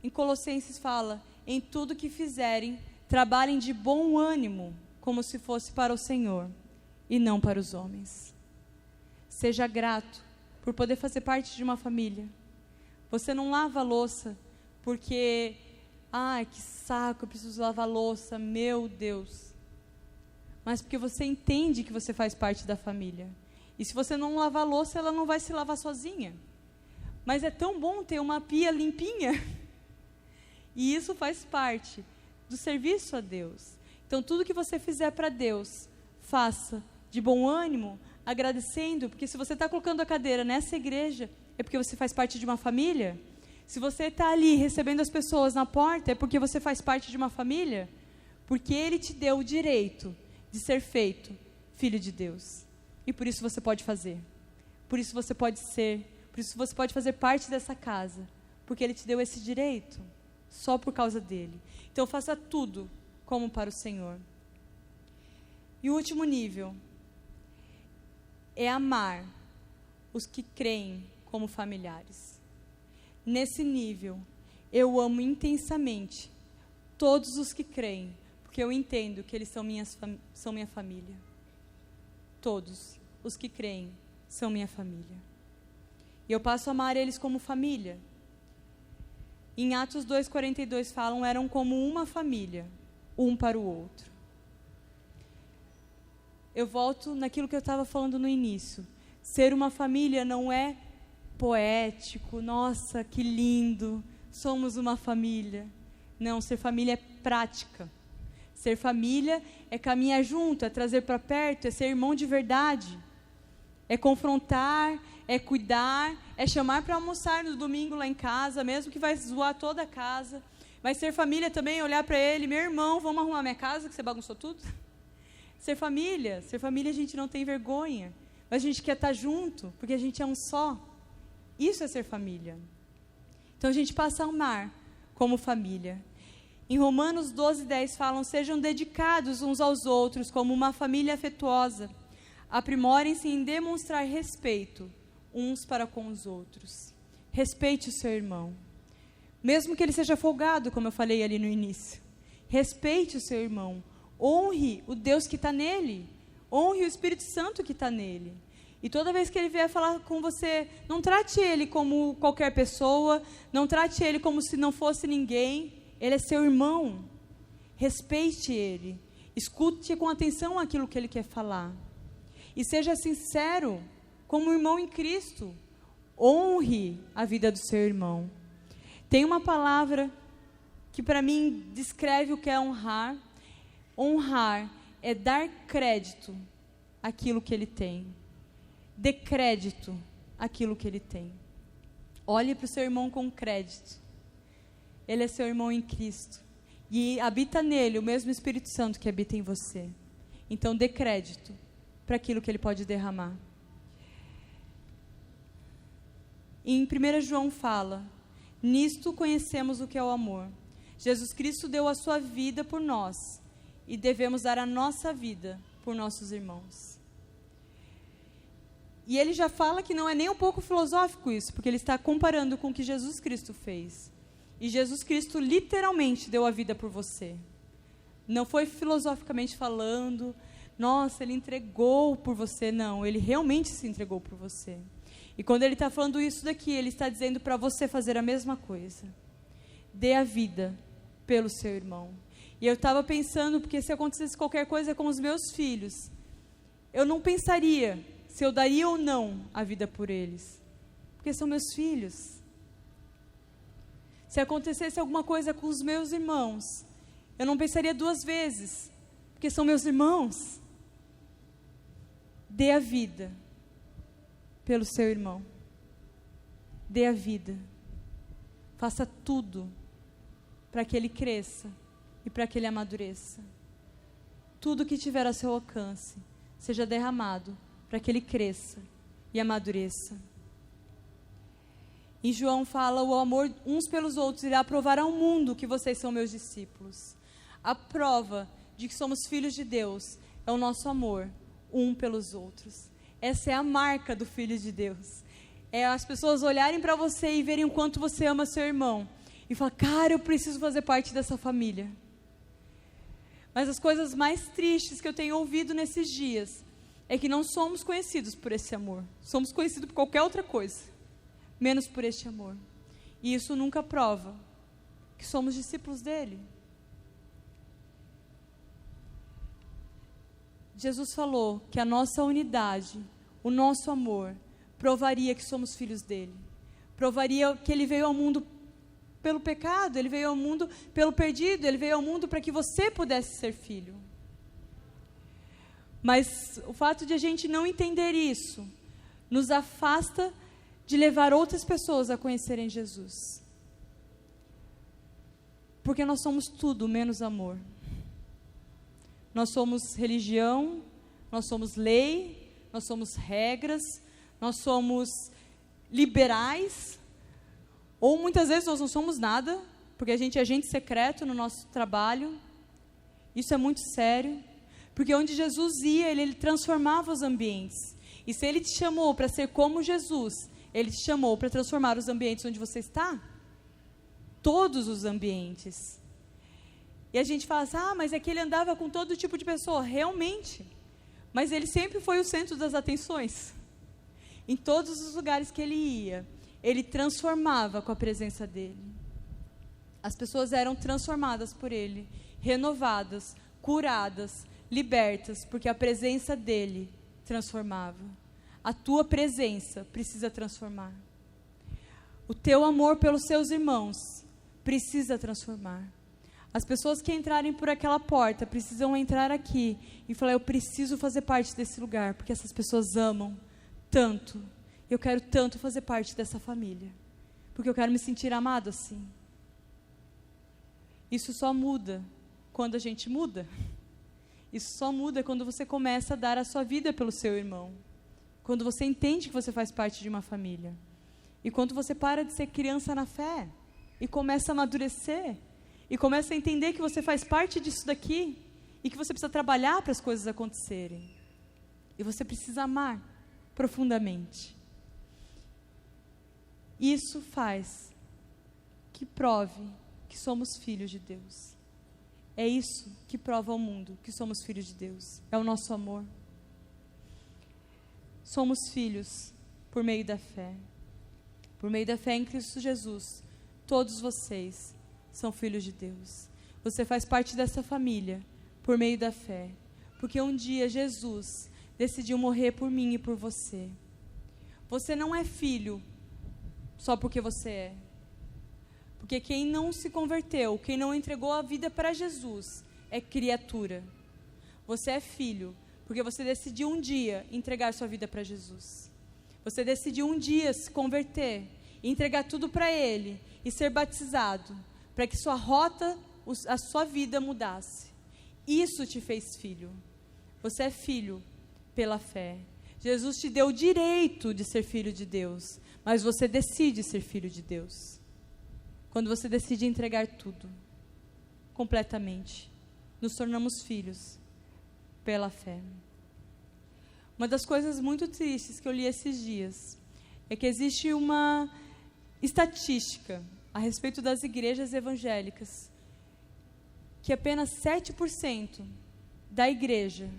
Em Colossenses fala: em tudo que fizerem, trabalhem de bom ânimo, como se fosse para o Senhor e não para os homens. Seja grato por poder fazer parte de uma família. Você não lava a louça porque, que saco, eu preciso lavar a louça, meu Deus. Mas porque você entende que você faz parte da família. E se você não lavar a louça, ela não vai se lavar sozinha. Mas é tão bom ter uma pia limpinha. E isso faz parte do serviço a Deus. Então, tudo que você fizer para Deus, faça de bom ânimo, agradecendo, porque se você está colocando a cadeira nessa igreja, é porque você faz parte de uma família. Se você está ali recebendo as pessoas na porta, é porque você faz parte de uma família. Porque Ele te deu o direito de ser feito filho de Deus. E por isso você pode fazer. Por isso você pode ser. Por isso você pode fazer parte dessa casa. Porque Ele te deu esse direito. Só por causa dEle. Então faça tudo como para o Senhor. E o último nível é amar os que creem como familiares. Nesse nível, eu amo intensamente todos os que creem, porque eu entendo que eles são minha família. Todos os que creem são minha família. E eu passo a amar eles como família. Em Atos 2:42 falam: eram como uma família, um para o outro. Eu volto naquilo que eu estava falando no início. Ser uma família não é poético, nossa, que lindo, somos uma família. Não, ser família é prática. Ser família é caminhar junto, é trazer para perto, é ser irmão de verdade. É confrontar, é cuidar, é chamar para almoçar no domingo lá em casa, mesmo que vai zoar toda a casa. Mas ser família também é olhar para ele: meu irmão, vamos arrumar minha casa que você bagunçou tudo? Ser família a gente não tem vergonha, mas a gente quer estar junto, porque a gente é um só. Isso é ser família. Então a gente passa a amar como família. Em Romanos 12:10 falam: sejam dedicados uns aos outros como uma família afetuosa. Aprimorem-se em demonstrar respeito uns para com os outros. Respeite o seu irmão. Mesmo que ele seja folgado, como eu falei ali no início. Respeite o seu irmão. Honre o Deus que está nele. Honre o Espírito Santo que está nele. E toda vez que ele vier falar com você, não trate ele como qualquer pessoa, não trate ele como se não fosse ninguém. Ele é seu irmão. Respeite ele. Escute com atenção aquilo que ele quer falar. E seja sincero como irmão em Cristo. Honre a vida do seu irmão. Tem uma palavra que para mim descreve o que é honrar. Honrar é dar crédito àquilo que ele tem. Dê crédito àquilo que ele tem. Olhe para o seu irmão com crédito. Ele é seu irmão em Cristo. E habita nele o mesmo Espírito Santo que habita em você. Então dê crédito para aquilo que ele pode derramar. Em 1 João fala: nisto conhecemos o que é o amor. Jesus Cristo deu a sua vida por nós. E devemos dar a nossa vida por nossos irmãos. E ele já fala que não é nem um pouco filosófico isso, porque ele está comparando com o que Jesus Cristo fez. E Jesus Cristo literalmente deu a vida por você. Não foi filosoficamente falando: nossa, ele entregou por você. Não, ele realmente se entregou por você. E quando ele está falando isso daqui, ele está dizendo para você fazer a mesma coisa. Dê a vida pelo seu irmão. E eu estava pensando, porque se acontecesse qualquer coisa com os meus filhos, eu não pensaria se eu daria ou não a vida por eles. Porque são meus filhos. Se acontecesse alguma coisa com os meus irmãos, eu não pensaria duas vezes, porque são meus irmãos. Dê a vida pelo seu irmão. Dê a vida. Faça tudo para que ele cresça e para que ele amadureça. Tudo que tiver a seu alcance seja derramado para que ele cresça e amadureça. E João fala: o amor uns pelos outros irá provar ao mundo que vocês são meus discípulos. A prova de que somos filhos de Deus é o nosso amor um pelos outros. Essa é a marca do Filho de Deus. É as pessoas olharem para você e verem o quanto você ama seu irmão. E falar: cara, eu preciso fazer parte dessa família. Mas as coisas mais tristes que eu tenho ouvido nesses dias é que não somos conhecidos por esse amor. Somos conhecidos por qualquer outra coisa, menos por este amor. E isso nunca prova que somos discípulos dele. Jesus falou que a nossa unidade, o nosso amor, provaria que somos filhos dele. Provaria que ele veio ao mundo pelo pecado, ele veio ao mundo pelo perdido, ele veio ao mundo para que você pudesse ser filho. Mas o fato de a gente não entender isso nos afasta de levar outras pessoas a conhecerem Jesus. Porque nós somos tudo menos amor. Nós somos religião, nós somos lei, nós somos regras, nós somos liberais, ou muitas vezes nós não somos nada, porque a gente é agente secreto no nosso trabalho. Isso é muito sério, porque onde Jesus ia, ele transformava os ambientes. E se ele te chamou para ser como Jesus, ele te chamou para transformar os ambientes onde você está. Todos os ambientes. E a gente fala assim: mas é que ele andava com todo tipo de pessoa. Realmente. Mas ele sempre foi o centro das atenções. Em todos os lugares que ele ia, ele transformava com a presença dele. As pessoas eram transformadas por ele, renovadas, curadas, libertas, porque a presença dele transformava. A tua presença precisa transformar. O teu amor pelos seus irmãos precisa transformar. As pessoas que entrarem por aquela porta precisam entrar aqui e falar: eu preciso fazer parte desse lugar, porque essas pessoas amam tanto. Eu quero tanto fazer parte dessa família, porque eu quero me sentir amado assim. Isso só muda quando a gente muda. Isso só muda quando você começa a dar a sua vida pelo seu irmão. Quando você entende que você faz parte de uma família. E quando você para de ser criança na fé e começa a amadurecer e começa a entender que você faz parte disso daqui e que você precisa trabalhar para as coisas acontecerem. E você precisa amar profundamente. Isso faz que prove que somos filhos de Deus. É isso que prova ao mundo que somos filhos de Deus. É o nosso amor. Somos filhos por meio da fé. Por meio da fé em Cristo Jesus, todos vocês são filhos de Deus. Você faz parte dessa família por meio da fé. Porque um dia Jesus decidiu morrer por mim e por você. Você não é filho só porque você é. Porque quem não se converteu, quem não entregou a vida para Jesus, é criatura. Você é filho, porque você decidiu um dia entregar sua vida para Jesus. Você decidiu um dia se converter, entregar tudo para Ele e ser batizado, para que sua rota, a sua vida mudasse. Isso te fez filho. Você é filho pela fé. Jesus te deu o direito de ser filho de Deus, mas você decide ser filho de Deus. Quando você decide entregar tudo, completamente, nos tornamos filhos pela fé. Uma das coisas muito tristes que eu li esses dias é que existe uma estatística a respeito das igrejas evangélicas, que apenas 7% da igreja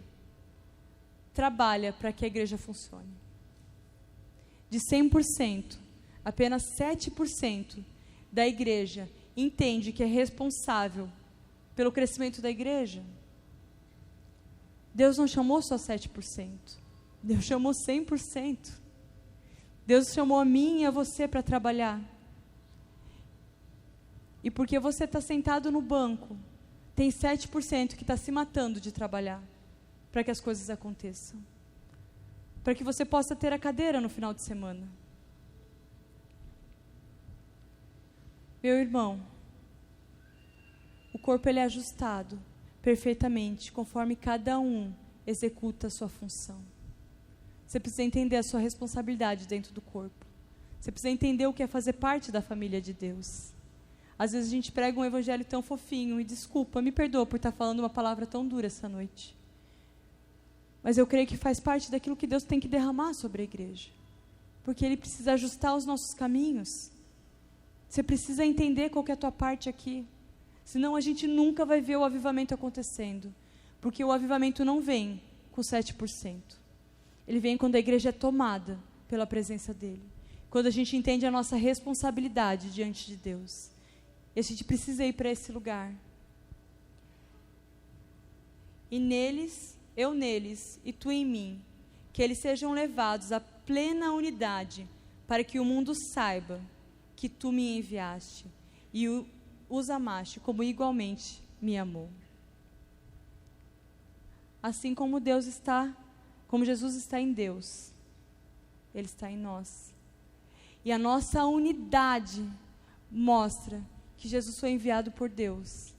trabalha para que a igreja funcione. De 100%, apenas 7% da igreja entende que é responsável pelo crescimento da igreja. Deus não chamou só 7%. Deus chamou 100%. Deus chamou a mim e a você para trabalhar. E porque você está sentado no banco, tem 7% que está se matando de trabalhar para que as coisas aconteçam. Para que você possa ter a cadeira no final de semana. Meu irmão, o corpo ele é ajustado perfeitamente, conforme cada um executa a sua função. Você precisa entender a sua responsabilidade dentro do corpo. Você precisa entender o que é fazer parte da família de Deus. Às vezes a gente prega um evangelho tão fofinho, e desculpa, me perdoa por estar falando uma palavra tão dura essa noite. Mas eu creio que faz parte daquilo que Deus tem que derramar sobre a igreja. Porque Ele precisa ajustar os nossos caminhos. Você precisa entender qual que é a tua parte aqui. Senão a gente nunca vai ver o avivamento acontecendo. Porque o avivamento não vem com 7%. Ele vem quando a igreja é tomada pela presença dEle. Quando a gente entende a nossa responsabilidade diante de Deus. E a gente precisa ir para esse lugar. E neles, eu neles e tu em mim, que eles sejam levados à plena unidade, para que o mundo saiba que tu me enviaste e os amaste como igualmente me amou. Assim como como Jesus está em Deus, Ele está em nós. E a nossa unidade mostra que Jesus foi enviado por Deus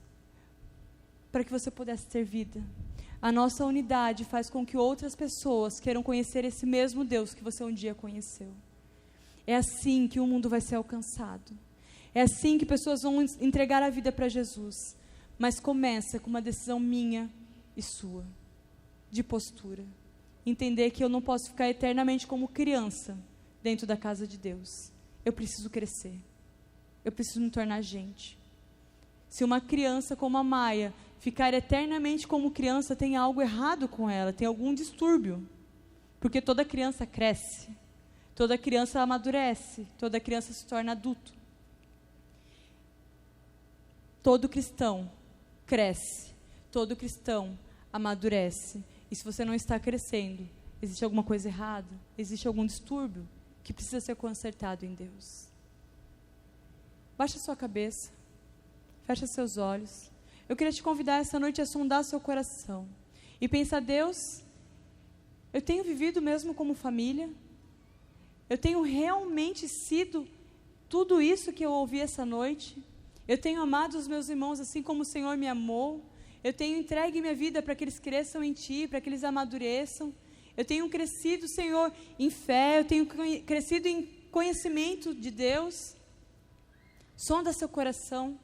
para que você pudesse ter vida. A nossa unidade faz com que outras pessoas queiram conhecer esse mesmo Deus que você um dia conheceu. É assim que o mundo vai ser alcançado. É assim que pessoas vão entregar a vida para Jesus. Mas começa com uma decisão minha e sua, de postura. Entender que eu não posso ficar eternamente como criança dentro da casa de Deus. Eu preciso crescer. Eu preciso me tornar gente. Se uma criança como a Maia ficar eternamente como criança, tem algo errado com ela, tem algum distúrbio. Porque toda criança cresce, toda criança amadurece, toda criança se torna adulto. Todo cristão cresce, todo cristão amadurece. E se você não está crescendo, existe alguma coisa errada, existe algum distúrbio que precisa ser consertado em Deus. Baixa sua cabeça, fecha seus olhos. Eu queria te convidar essa noite a sondar seu coração e pensar: Deus, eu tenho vivido mesmo como família? Eu tenho realmente sido tudo isso que eu ouvi essa noite? Eu tenho amado os meus irmãos assim como o Senhor me amou? Eu tenho entregue minha vida para que eles cresçam em Ti, para que eles amadureçam? Eu tenho crescido, Senhor, em fé, eu tenho crescido em conhecimento de Deus? Sonda seu coração.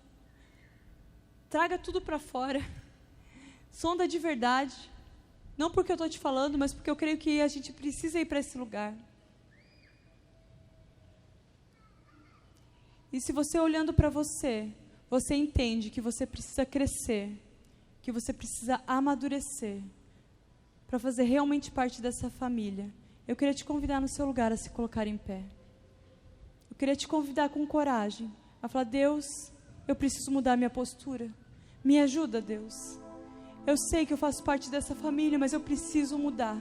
Traga tudo para fora. Sonda de verdade. Não porque eu estou te falando, mas porque eu creio que a gente precisa ir para esse lugar. E se você olhando para você, você entende que você precisa crescer, que você precisa amadurecer, para fazer realmente parte dessa família, eu queria te convidar no seu lugar a se colocar em pé. Eu queria te convidar com coragem a falar: Deus, eu preciso mudar minha postura. Me ajuda, Deus. Eu sei que eu faço parte dessa família, mas eu preciso mudar.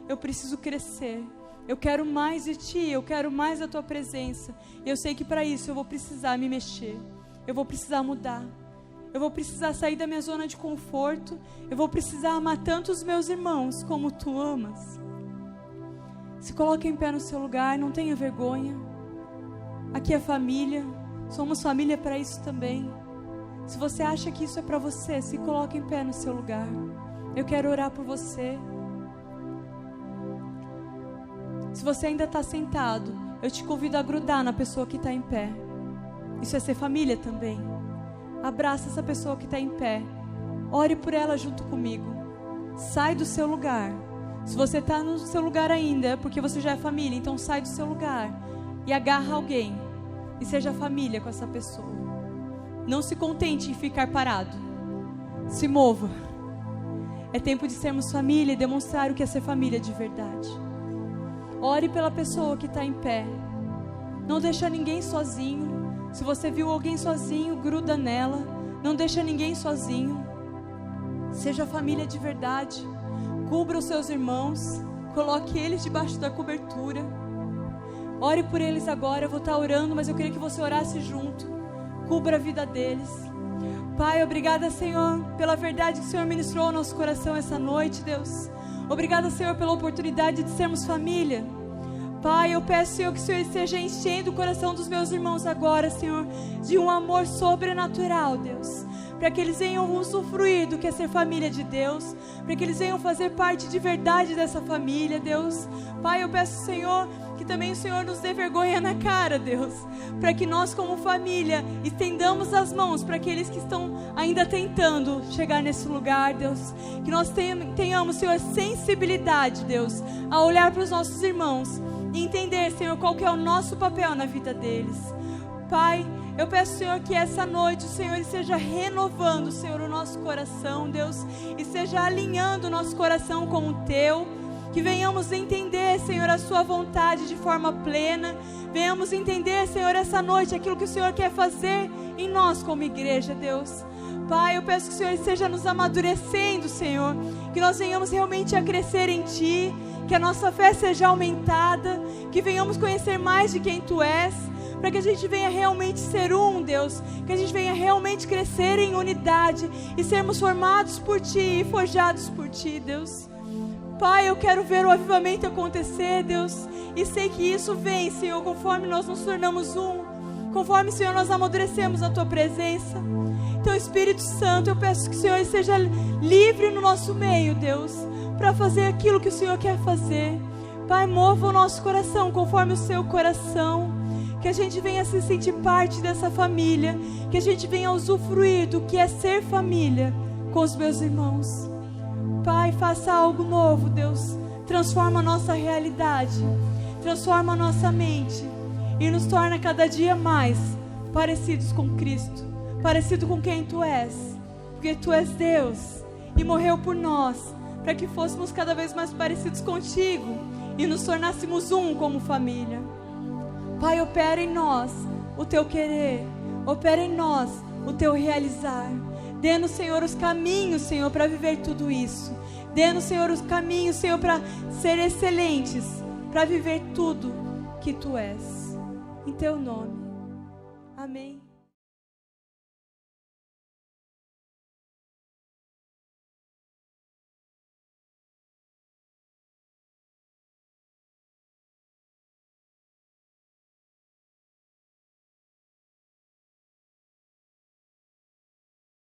Eu preciso crescer. Eu quero mais de Ti, eu quero mais da Tua presença. E eu sei que para isso eu vou precisar me mexer. Eu vou precisar mudar. Eu vou precisar sair da minha zona de conforto. Eu vou precisar amar tanto os meus irmãos como Tu amas. Se coloque em pé no seu lugar, não tenha vergonha. Aqui é família. Somos família para isso também. Se você acha que isso é para você, se coloque em pé no seu lugar. Eu quero orar por você. Se você ainda está sentado, eu te convido a grudar na pessoa que está em pé. Isso é ser família também. Abraça essa pessoa que está em pé. Ore por ela junto comigo. Sai do seu lugar. Se você está no seu lugar ainda, é porque você já é família. Então sai do seu lugar e agarra alguém. E seja família com essa pessoa. Não se contente em ficar parado. Se mova. É tempo de sermos família e demonstrar o que é ser família de verdade. Ore pela pessoa que está em pé. Não deixa ninguém sozinho. Se você viu alguém sozinho, gruda nela. Não deixa ninguém sozinho. Seja família de verdade. Cubra os seus irmãos. Coloque eles debaixo da cobertura. Ore por eles agora. Eu vou estar orando, mas eu queria que você orasse junto. cubra a vida deles. Pai, obrigada, Senhor, pela verdade que o Senhor ministrou ao nosso coração essa noite, Deus. Obrigada, Senhor, pela oportunidade de sermos família. Pai, eu peço, Senhor, que o Senhor esteja enchendo o coração dos meus irmãos agora, Senhor, de um amor sobrenatural, Deus, para que eles venham usufruir do que é ser família de Deus, para que eles venham fazer parte de verdade dessa família, Deus. Pai, eu peço, Senhor, que também o Senhor nos dê vergonha na cara, Deus, para que nós como família estendamos as mãos para aqueles que estão ainda tentando chegar nesse lugar, Deus, que nós tenhamos, Senhor, sensibilidade, Deus, a olhar para os nossos irmãos e entender, Senhor, qual que é o nosso papel na vida deles. Pai, eu peço, Senhor, que essa noite o Senhor esteja renovando, Senhor, o nosso coração, Deus, e esteja alinhando o nosso coração com o Teu, que venhamos entender, Senhor, a Sua vontade de forma plena, venhamos entender, Senhor, essa noite aquilo que o Senhor quer fazer em nós como igreja, Deus. Pai, eu peço que o Senhor esteja nos amadurecendo, Senhor, que nós venhamos realmente a crescer em Ti, que a nossa fé seja aumentada, que venhamos conhecer mais de quem Tu és, para que a gente venha realmente ser um, Deus, que a gente venha realmente crescer em unidade e sermos formados por Ti e forjados por Ti, Deus. Pai, eu quero ver o avivamento acontecer, Deus, e sei que isso vem, Senhor, conforme nós nos tornamos um, conforme, Senhor, nós amadurecemos a Tua presença. Então, Espírito Santo, eu peço que o Senhor esteja livre no nosso meio, Deus, para fazer aquilo que o Senhor quer fazer. Pai, mova o nosso coração conforme o Seu coração, que a gente venha se sentir parte dessa família, que a gente venha usufruir do que é ser família com os meus irmãos. Pai, faça algo novo, Deus, transforma a nossa realidade, transforma a nossa mente e nos torna cada dia mais parecidos com Cristo, parecido com quem Tu és, porque Tu és Deus e morreu por nós, para que fôssemos cada vez mais parecidos contigo e nos tornássemos um como família. Pai, opera em nós o Teu querer, opera em nós o Teu realizar. Dê-nos, Senhor, os caminhos, Senhor, para viver tudo isso. Dê-nos, Senhor, os caminhos, Senhor, para ser excelentes, para viver tudo que Tu és. Em Teu nome. Amém.